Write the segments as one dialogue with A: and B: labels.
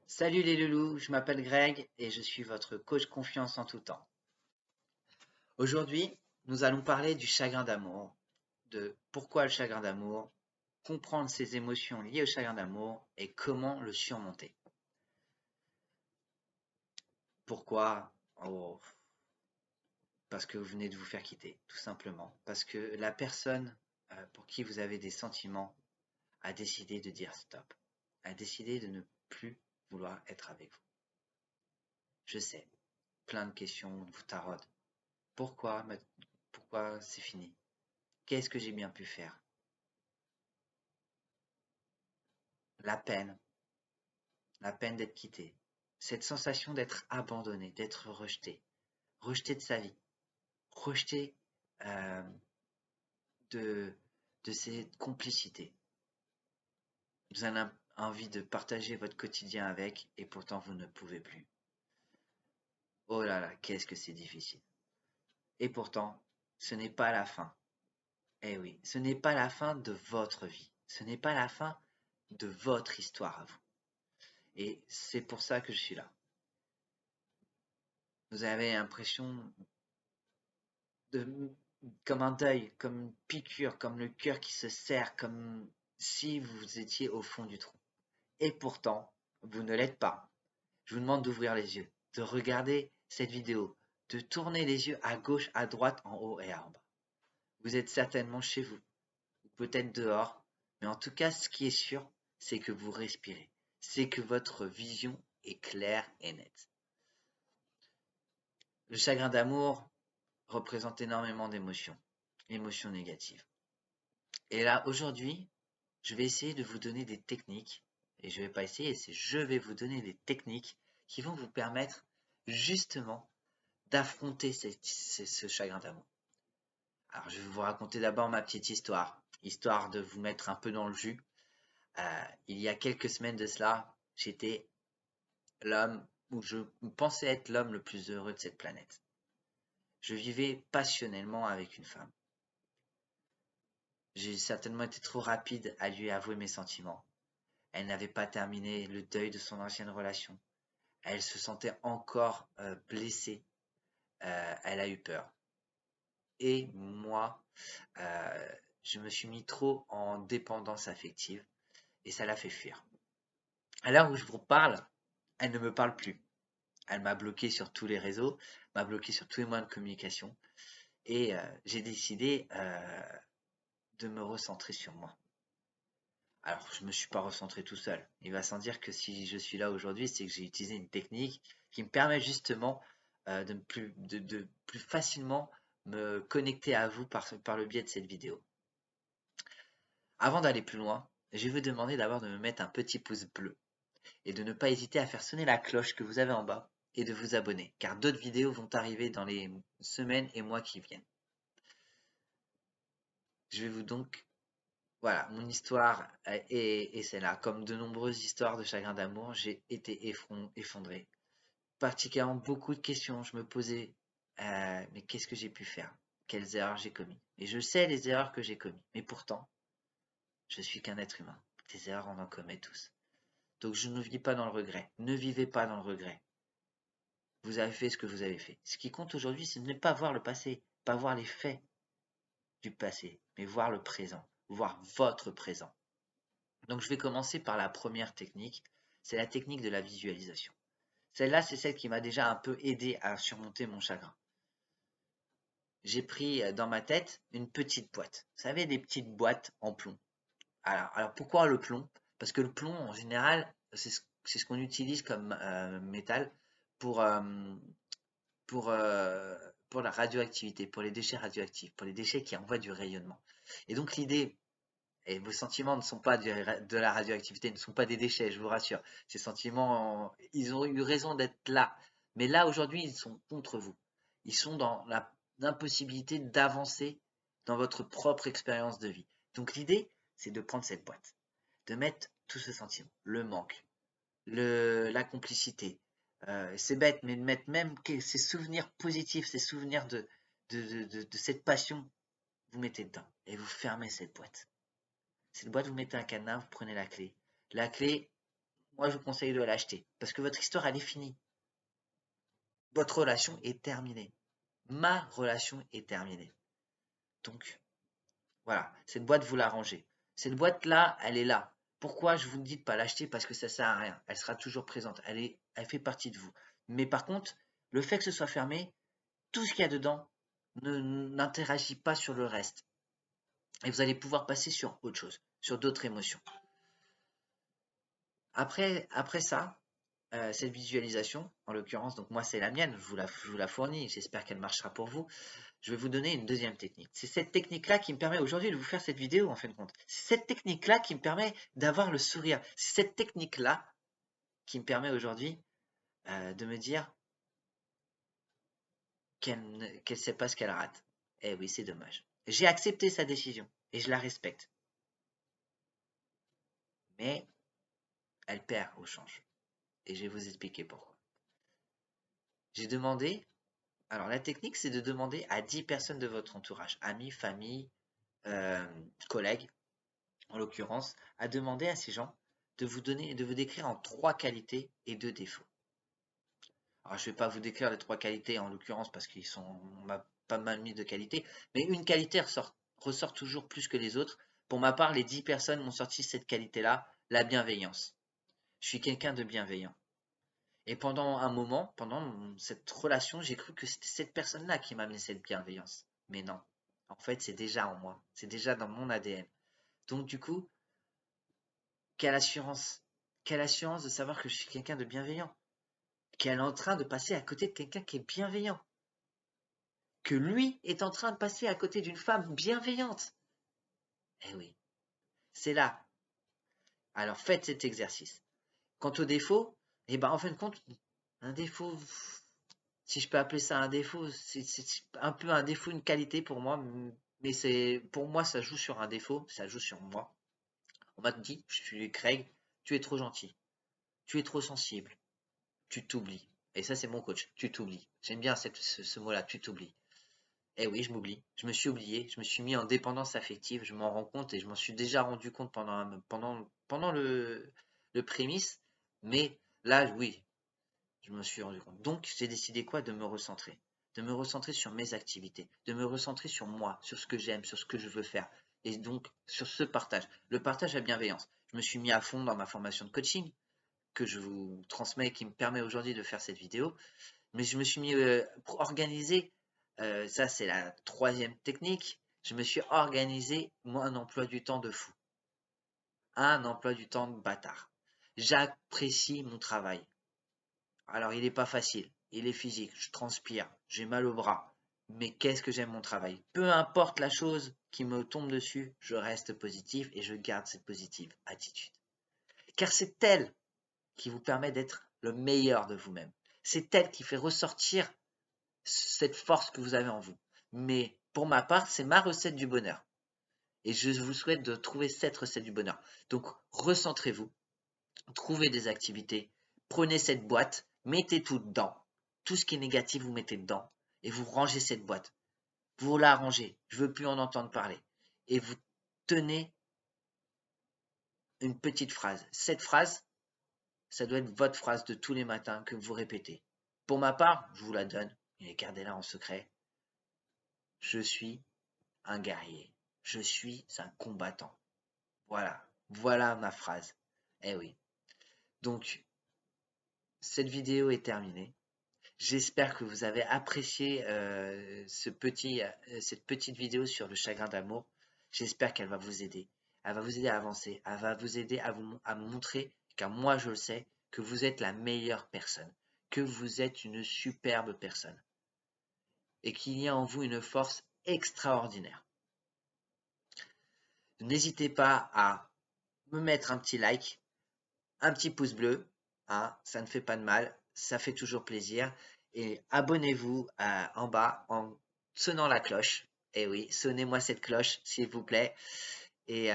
A: Salut les loulous, je m'appelle Greg et je suis votre coach confiance en tout temps. Aujourd'hui, nous allons parler du chagrin d'amour, de pourquoi le chagrin d'amour, comprendre ses émotions liées au chagrin d'amour et comment le surmonter. Pourquoi? Oh, parce que vous venez de vous faire quitter, tout simplement. Parce que la personne pour qui vous avez des sentiments a décidé de dire stop, a décidé de ne plus vouloir être avec vous. Je sais, plein de questions vous taraudent. Pourquoi, pourquoi c'est fini? Qu'est-ce que j'ai bien pu faire? La la peine d'être quitté, cette sensation d'être abandonné, d'être rejeté, rejeté de sa vie, rejeté euh, de, de cette complicité. Vous avez envie de partager votre quotidien avec et pourtant vous ne pouvez plus. Oh là là, qu'est-ce que c'est difficile. Et pourtant, ce n'est pas la fin. Eh oui, ce n'est pas la fin de votre vie. Ce n'est pas la fin de votre histoire à vous. Et c'est pour ça que je suis là. Vous avez l'impression de, comme un deuil, comme une piqûre, comme le cœur qui se serre, comme si vous étiez au fond du trou. Et pourtant, vous ne l'êtes pas. Je vous demande d'ouvrir les yeux, de regarder cette vidéo, de tourner les yeux à gauche, à droite, en haut et en bas. Vous êtes certainement chez vous, ou peut-être dehors, mais en tout cas, ce qui est sûr, c'est que vous respirez. C'est que votre vision est claire et nette. Le chagrin d'amour représente énormément d'émotions, émotions négatives. Et là, aujourd'hui, je vais essayer de vous donner des techniques, et je vais pas essayer, c'est je vais vous donner des techniques qui vont vous permettre justement d'affronter ce chagrin d'amour. Alors, je vais vous raconter d'abord ma petite histoire, histoire de vous mettre un peu dans le jus. Il y a quelques semaines de cela, j'étais l'homme, ou je pensais être l'homme le plus heureux de cette planète. Je vivais passionnellement avec une femme. J'ai certainement été trop rapide à lui avouer mes sentiments. Elle n'avait pas terminé le deuil de son ancienne relation. Elle se sentait encore blessée. Elle a eu peur. Et moi, euh, je me suis mis trop en dépendance affective et ça l'a fait fuir. À l'heure où je vous parle, elle ne me parle plus. Elle m'a bloqué sur tous les réseaux, m'a bloqué sur tous les moyens de communication et j'ai décidé de me recentrer sur moi. Alors, je ne me suis pas recentré tout seul. Il va sans dire que si je suis là aujourd'hui, c'est que j'ai utilisé une technique qui me permet justement de plus facilement me connecter à vous par le biais de cette vidéo. Avant d'aller plus loin, je vais vous demander d'abord de me mettre un petit pouce bleu et de ne pas hésiter à faire sonner la cloche que vous avez en bas et de vous abonner, car d'autres vidéos vont arriver dans les semaines et mois qui viennent. Je vais vous donc Voilà, mon histoire est celle-là. Comme de nombreuses histoires de chagrin d'amour, j'ai été effondré. Particulièrement beaucoup de questions. Je me posais, mais qu'est-ce que j'ai pu faire? Quelles erreurs j'ai commises? Et je sais les erreurs que j'ai commises. Mais pourtant, je suis qu'un être humain. Des erreurs, on en commet tous. Donc je ne vis pas dans le regret. Ne vivez pas dans le regret. Vous avez fait ce que vous avez fait. Ce qui compte aujourd'hui, c'est de ne pas voir le passé, pas voir les faits du passé, mais voir le présent, voir votre présent. Donc je vais commencer par la première technique, c'est la technique de la visualisation. Celle-là, c'est celle qui m'a déjà un peu aidé à surmonter mon chagrin. J'ai pris dans ma tête une petite boîte. Vous savez, des petites boîtes en plomb. Alors pourquoi le plomb? Parce que le plomb, en général, c'est ce qu'on utilise comme métal pour, euh, pour, euh, pour la radioactivité, pour les déchets radioactifs, pour les déchets qui envoient du rayonnement. Et donc l'idée, et vos sentiments ne sont pas de la radioactivité, ne sont pas des déchets, je vous rassure. Ces sentiments, ils ont eu raison d'être là. Mais là, aujourd'hui, ils sont contre vous. Ils sont dans l'impossibilité d'avancer dans votre propre expérience de vie. Donc l'idée, c'est de prendre cette boîte, de mettre tout ce sentiment, le manque, la complicité. C'est bête, mais de mettre même ces souvenirs positifs, ces souvenirs de cette passion, vous mettez dedans et vous fermez cette boîte. Cette boîte, vous mettez un cadenas, vous prenez la clé. La clé, moi je vous conseille de l'acheter. Parce que votre histoire, elle est finie. Votre relation est terminée. Ma relation est terminée. Donc, voilà, cette boîte, vous la rangez. Cette boîte-là, elle est là. Pourquoi je vous dis de ne pas l'acheter? Parce que ça sert à rien. Elle sera toujours présente. Elle fait partie de vous. Mais par contre, le fait que ce soit fermé, tout ce qu'il y a dedans n'interagit pas sur le reste. Et vous allez pouvoir passer sur autre chose, sur d'autres émotions. Après ça, cette visualisation, en l'occurrence, donc moi c'est la mienne, je vous la fournis, j'espère qu'elle marchera pour vous. Je vais vous donner une deuxième technique. C'est cette technique-là qui me permet aujourd'hui de vous faire cette vidéo en fin de compte. C'est cette technique-là qui me permet d'avoir le sourire. C'est cette technique-là qui me permet aujourd'hui de me dire qu'elle ne sait pas ce qu'elle rate. Eh oui, c'est dommage. J'ai accepté sa décision et je la respecte. Mais elle perd au change. Et je vais vous expliquer pourquoi. J'ai demandé, alors la technique c'est de demander à 10 personnes de votre entourage, amis, famille, collègues en l'occurrence, à demander à ces gens de vous décrire en 3 qualités et 2 défauts. Alors je ne vais pas vous décrire les 3 qualités en l'occurrence parce on m'a pas mal mis de qualités, mais une qualité ressort toujours plus que les autres. Pour ma part, les 10 personnes m'ont sorti cette qualité-là, la bienveillance. Je suis quelqu'un de bienveillant. Et pendant un moment, pendant cette relation, j'ai cru que c'était cette personne-là qui m'amenait cette bienveillance. Mais non. En fait, c'est déjà en moi. C'est déjà dans mon ADN. Donc, du coup, quelle assurance. Quelle assurance de savoir que je suis quelqu'un de bienveillant. Qu'elle est en train de passer à côté de quelqu'un qui est bienveillant. Que lui est en train de passer à côté d'une femme bienveillante. Eh oui, c'est là. Alors faites cet exercice. Quant au défaut, eh ben en fin de compte, un défaut, si je peux appeler ça un défaut, c'est un peu un défaut, une qualité pour moi, mais pour moi ça joue sur un défaut, ça joue sur moi. On m'a dit, je suis Craig, tu es trop gentil, tu es trop sensible, tu t'oublies. Et ça c'est mon coach, tu t'oublies. J'aime bien ce mot-là, tu t'oublies. Eh oui, je m'oublie, je me suis oublié, je me suis mis en dépendance affective, je m'en rends compte et je m'en suis déjà rendu compte pendant le prémisse, mais là oui, je me suis rendu compte. Donc, j'ai décidé quoi? De me recentrer. De me recentrer sur mes activités. De me recentrer sur moi, sur ce que j'aime, sur ce que je veux faire. Et donc, sur ce partage. Le partage à bienveillance. Je me suis mis à fond dans ma formation de coaching que je vous transmets et qui me permet aujourd'hui de faire cette vidéo. Mais je me suis mis pour organiser. Ça, c'est la troisième technique. Je me suis organisé, moi, un emploi du temps de fou. Un emploi du temps de bâtard. J'apprécie mon travail. Alors, il n'est pas facile, il est physique, je transpire, j'ai mal au bras. Mais qu'est-ce que j'aime mon travail. Peu importe la chose qui me tombe dessus, je reste positif et je garde cette positive attitude. Car c'est elle qui vous permet d'être le meilleur de vous-même. C'est elle qui fait ressortir cette force que vous avez en vous. Mais pour ma part, c'est ma recette du bonheur. Et je vous souhaite de trouver cette recette du bonheur. Donc, recentrez-vous, trouvez des activités, prenez cette boîte, mettez tout dedans. Tout ce qui est négatif, vous mettez dedans. Et vous rangez cette boîte. Vous la rangez. Je veux plus en entendre parler. Et vous tenez une petite phrase. Cette phrase, ça doit être votre phrase de tous les matins que vous répétez. Pour ma part, je vous la donne. Et gardez-la en secret. Je suis un guerrier. Je suis un combattant. Voilà. Voilà ma phrase. Eh oui. Donc, cette vidéo est terminée. J'espère que vous avez apprécié cette petite vidéo sur le chagrin d'amour. J'espère qu'elle va vous aider. Elle va vous aider à avancer. Elle va vous aider à montrer, car moi je le sais, que vous êtes la meilleure personne. Que vous êtes une superbe personne. Et qu'il y a en vous une force extraordinaire. N'hésitez pas à me mettre un petit like, un petit pouce bleu. Hein, ça ne fait pas de mal. Ça fait toujours plaisir. Et abonnez-vous en bas en sonnant la cloche. Et oui, sonnez-moi cette cloche, s'il vous plaît. Et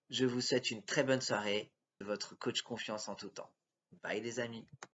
A: je vous souhaite une très bonne soirée. Votre coach confiance en tout temps. Bye les amis.